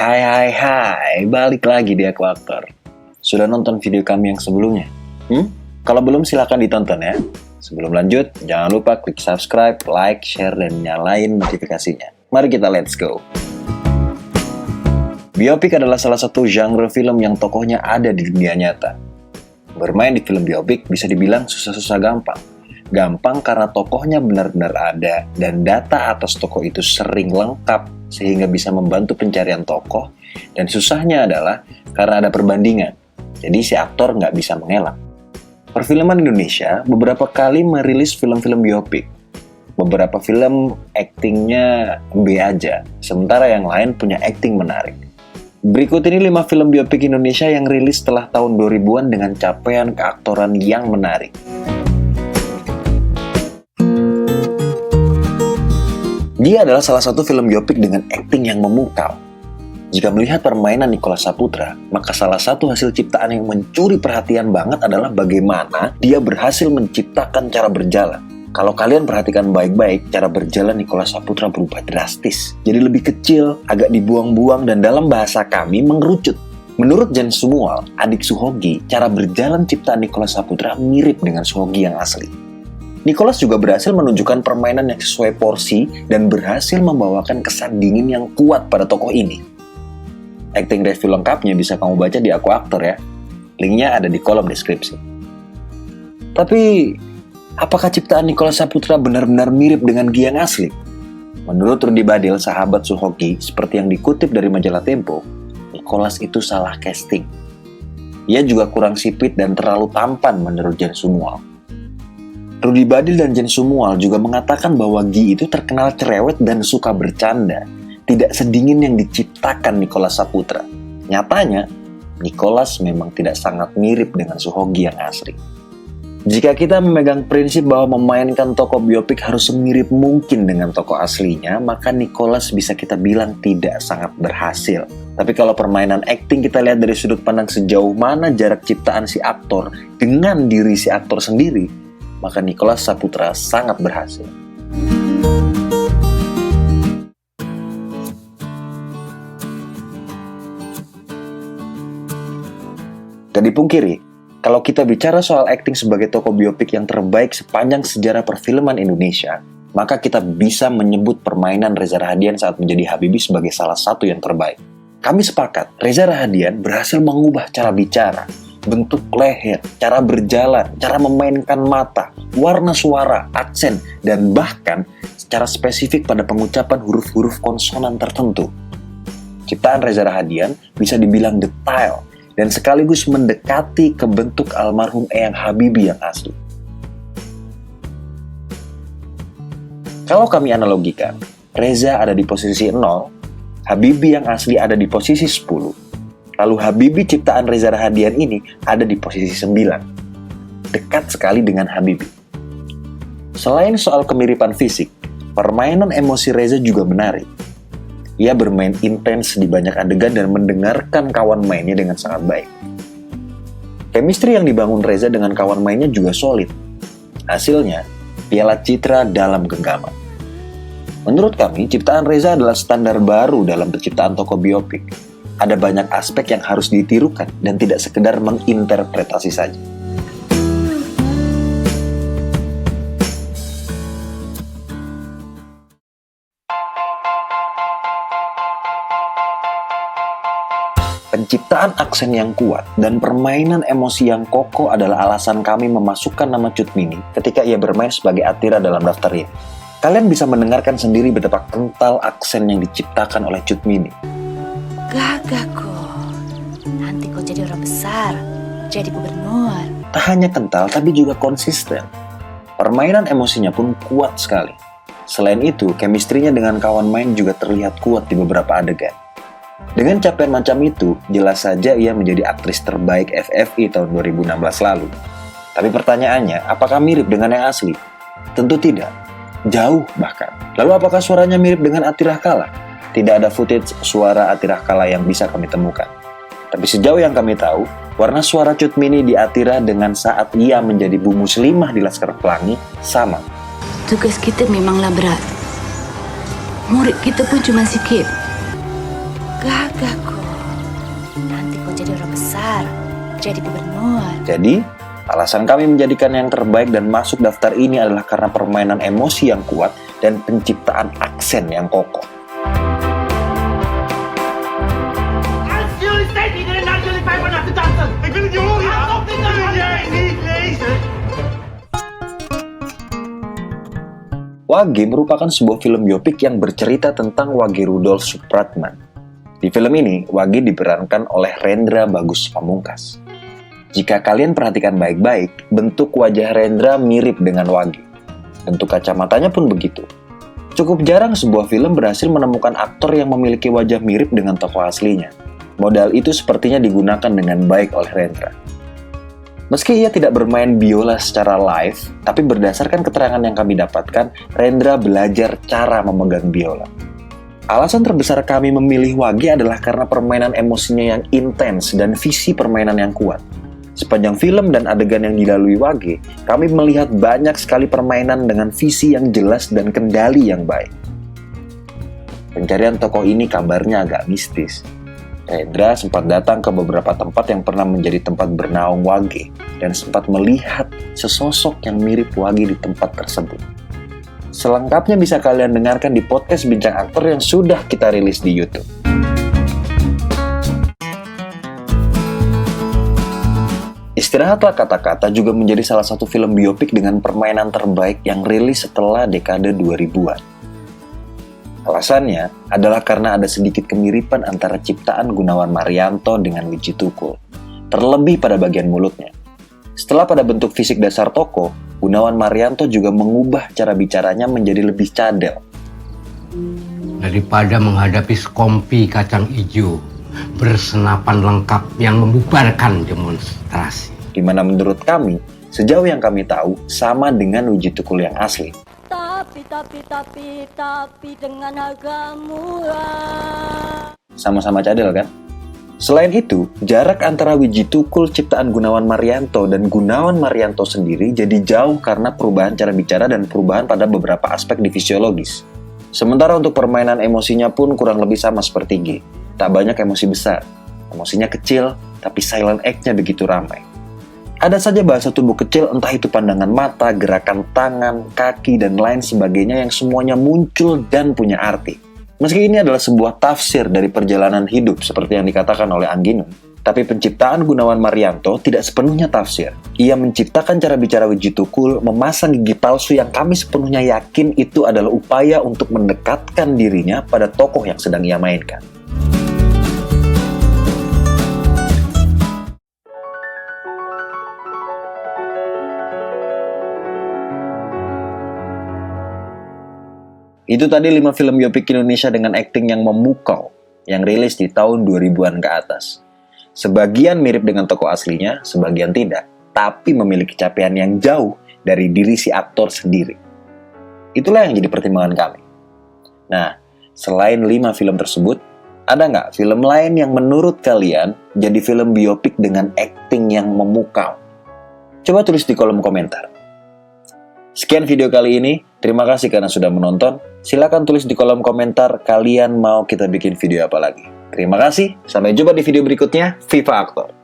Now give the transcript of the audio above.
Hai, balik lagi di Aquactor. Sudah nonton video kami yang sebelumnya? Kalau belum silakan ditonton ya. Sebelum lanjut, jangan lupa klik subscribe, like, share, dan nyalain notifikasinya. Mari kita let's go. Biopik adalah salah satu genre film yang tokohnya ada di dunia nyata. Bermain di film biopik bisa dibilang susah-susah gampang. Gampang karena tokohnya benar-benar ada dan data atas tokoh itu sering lengkap sehingga bisa membantu pencarian tokoh, dan susahnya adalah karena ada perbandingan, jadi si aktor nggak bisa mengelak. Perfilman Indonesia beberapa kali merilis film-film biopik. Beberapa film aktingnya B aja, sementara yang lain punya akting menarik. Berikut ini 5 film biopik Indonesia yang rilis setelah tahun 2000-an dengan capaian keaktoran yang menarik. Dia adalah salah satu film biopik dengan akting yang memukau. Jika melihat permainan Nicholas Saputra, maka salah satu hasil ciptaan yang mencuri perhatian banget adalah bagaimana dia berhasil menciptakan cara berjalan. Kalau kalian perhatikan baik-baik, cara berjalan Nicholas Saputra berubah drastis. Jadi lebih kecil, agak dibuang-buang, dan dalam bahasa kami mengerucut. Menurut Jen Sumual, adik Suhogi, cara berjalan ciptaan Nicholas Saputra mirip dengan Suhogi yang asli. Nicholas juga berhasil menunjukkan permainan yang sesuai porsi dan berhasil membawakan kesan dingin yang kuat pada tokoh ini. Acting review lengkapnya bisa kamu baca di Aquactor ya. Linknya ada di kolom deskripsi. Tapi, apakah ciptaan Nicholas Saputra benar-benar mirip dengan Gi yang asli? Menurut Rudy Badil, sahabat Suhogi, seperti yang dikutip dari majalah Tempo, Nicholas itu salah casting. Ia juga kurang sipit dan terlalu tampan menurut Jen Sumual. Rudy Badil dan Jen Sumual juga mengatakan bahwa Gi itu terkenal cerewet dan suka bercanda, tidak sedingin yang diciptakan Nicholas Saputra. Nyatanya, Nicholas memang tidak sangat mirip dengan Suhogi yang asli. Jika kita memegang prinsip bahwa memainkan tokoh biopik harus semirip mungkin dengan tokoh aslinya, maka Nicholas bisa kita bilang tidak sangat berhasil. Tapi kalau permainan akting kita lihat dari sudut pandang sejauh mana jarak ciptaan si aktor dengan diri si aktor sendiri, maka Nicholas Saputra sangat berhasil. Gak dipungkiri, kalau kita bicara soal akting sebagai tokoh biopik yang terbaik sepanjang sejarah perfilman Indonesia, maka kita bisa menyebut permainan Reza Rahadian saat menjadi Habibie sebagai salah satu yang terbaik. Kami sepakat, Reza Rahadian berhasil mengubah cara bicara, bentuk leher, cara berjalan, cara memainkan mata, warna suara, aksen, dan bahkan secara spesifik pada pengucapan huruf-huruf konsonan tertentu. Ciptaan Reza Rahadian bisa dibilang detail dan sekaligus mendekati ke bentuk almarhum Eyang Habibie yang asli. Kalau kami analogikan, Reza ada di posisi 0, Habibie yang asli ada di posisi 10, lalu Habibie ciptaan Reza Rahadian ini ada di posisi 9. Dekat sekali dengan Habibie. Selain soal kemiripan fisik, permainan emosi Reza juga menarik. Ia bermain intens di banyak adegan dan mendengarkan kawan mainnya dengan sangat baik. Chemistry yang dibangun Reza dengan kawan mainnya juga solid. Hasilnya, piala citra dalam genggaman. Menurut kami, ciptaan Reza adalah standar baru dalam penciptaan tokoh biopik. Ada banyak aspek yang harus ditirukan dan tidak sekedar menginterpretasi saja. Penciptaan aksen yang kuat dan permainan emosi yang kokoh adalah alasan kami memasukkan nama Cut Mini ketika ia bermain sebagai Atira dalam daftar ini. Kalian bisa mendengarkan sendiri betapa kental aksen yang diciptakan oleh Cut Mini. Gagah kok, nanti kau jadi orang besar, jadi gubernur. Tak hanya kental, tapi juga konsisten. Permainan emosinya pun kuat sekali. Selain itu, chemistry-nya dengan kawan main juga terlihat kuat di beberapa adegan. Dengan capaian macam itu, jelas saja ia menjadi aktris terbaik FFI tahun 2016 lalu. Tapi pertanyaannya, apakah mirip dengan yang asli? Tentu tidak. Jauh bahkan. Lalu apakah suaranya mirip dengan Atira Kala? Tidak ada footage suara Atira Kala yang bisa kami temukan. Tapi sejauh yang kami tahu, warna suara Cut Mini di Atira dengan saat ia menjadi Bu Muslimah di Laskar Pelangi sama. Tugas kita memanglah berat. Murid kita pun cuma sikit. Gagah kok. Nanti kau jadi orang besar, jadi gubernur. Jadi, alasan kami menjadikan yang terbaik dan masuk daftar ini adalah karena permainan emosi yang kuat dan penciptaan aksen yang kokoh. Als jullie steeds iedereen naar jullie vijf naar te dansen. Ik wil het je horen, ja. Alsof dit nou jij niet lezen. Wage merupakan sebuah film biopik yang bercerita tentang Wage Rudolf Supratman. Di film ini, Wage diperankan oleh Rendra Bagus Pamungkas. Jika kalian perhatikan baik-baik, bentuk wajah Rendra mirip dengan Wage. Bentuk kacamatanya pun begitu. Cukup jarang sebuah film berhasil menemukan aktor yang memiliki wajah mirip dengan tokoh aslinya. Modal itu sepertinya digunakan dengan baik oleh Rendra. Meski ia tidak bermain biola secara live, tapi berdasarkan keterangan yang kami dapatkan, Rendra belajar cara memegang biola. Alasan terbesar kami memilih Wage adalah karena permainan emosinya yang intens dan visi permainan yang kuat. Sepanjang film dan adegan yang dilalui Wage, kami melihat banyak sekali permainan dengan visi yang jelas dan kendali yang baik. Pencarian tokoh ini kabarnya agak mistis. Rendra sempat datang ke beberapa tempat yang pernah menjadi tempat bernaung Wage dan sempat melihat sesosok yang mirip Wage di tempat tersebut. Selengkapnya bisa kalian dengarkan di podcast Bincang Aktor yang sudah kita rilis di YouTube. Istirahatlah Kata-Kata juga menjadi salah satu film biopik dengan permainan terbaik yang rilis setelah dekade 2000-an. Alasannya adalah karena ada sedikit kemiripan antara ciptaan Gunawan Marianto dengan Wiji Tukul, terlebih pada bagian mulutnya. Setelah pada bentuk fisik dasar tokoh, Gunawan Marianto juga mengubah cara bicaranya menjadi lebih cadel. Daripada menghadapi sekompi kacang hijau bersenapan lengkap yang membubarkan demonstrasi. Di mana menurut kami, sejauh yang kami tahu, sama dengan Wiji Tukul yang asli. Tapi dengan harga murah. Sama-sama cadel kan? Selain itu, jarak antara Wiji Tukul ciptaan Gunawan Marianto dan Gunawan Marianto sendiri jadi jauh karena perubahan cara bicara dan perubahan pada beberapa aspek di fisiologis. Sementara untuk permainan emosinya pun kurang lebih sama seperti G. Tak banyak emosi besar, emosinya kecil, tapi silent act-nya begitu ramai. Ada saja bahasa tubuh kecil, entah itu pandangan mata, gerakan tangan, kaki, dan lain sebagainya yang semuanya muncul dan punya arti. Meski ini adalah sebuah tafsir dari perjalanan hidup seperti yang dikatakan oleh Angginun, tapi penciptaan Gunawan Marianto tidak sepenuhnya tafsir. Ia menciptakan cara bicara Wiji Tukul, memasang gigi palsu yang kami sepenuhnya yakin itu adalah upaya untuk mendekatkan dirinya pada tokoh yang sedang ia mainkan. Itu tadi 5 film biopik Indonesia dengan akting yang memukau, yang rilis di tahun 2000-an ke atas. Sebagian mirip dengan tokoh aslinya, sebagian tidak, tapi memiliki capaian yang jauh dari diri si aktor sendiri. Itulah yang jadi pertimbangan kami. Nah, selain 5 film tersebut, ada nggak film lain yang menurut kalian jadi film biopik dengan akting yang memukau? Coba tulis di kolom komentar. Sekian video kali ini, terima kasih karena sudah menonton. Silakan tulis di kolom komentar kalian mau kita bikin video apa lagi. Terima kasih, sampai jumpa di video berikutnya. Viva Aktor!